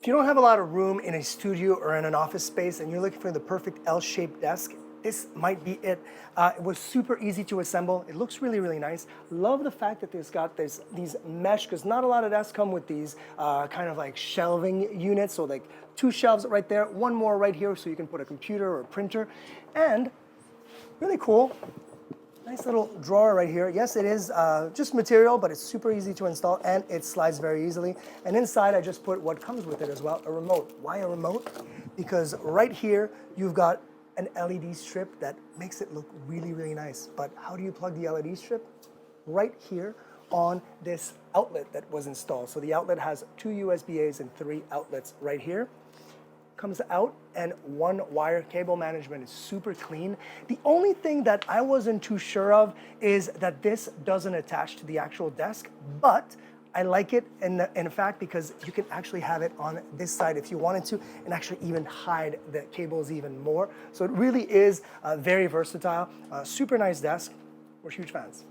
you don't have a lot of room in a studio or in an office space and you're looking for the perfect L-shaped desk, this might be it. It was super easy to assemble. It looks really, really nice. Love the fact that it's got these mesh, because not a lot of desks come with these kind of like shelving units. So like 2 shelves right there, 1 more right here so you can put a computer or a printer. And really cool, nice little drawer right here. Yes, it is just material, but it's super easy to install and it slides very easily. And inside I just put what comes with it as well, a remote. Why a remote? Because right here you've got an LED strip that makes it look really, really nice. But how do you plug the LED strip? Right here on this outlet that was installed. So the outlet has 2 USB-As and 3 outlets right here. Comes out, and 1 wire. Cable management is super clean. The only thing that I wasn't too sure of is that this doesn't attach to the actual desk, but I like it in fact because you can actually have it on this side if you wanted to and actually even hide the cables even more. So it really is very versatile, super nice desk. We're huge fans.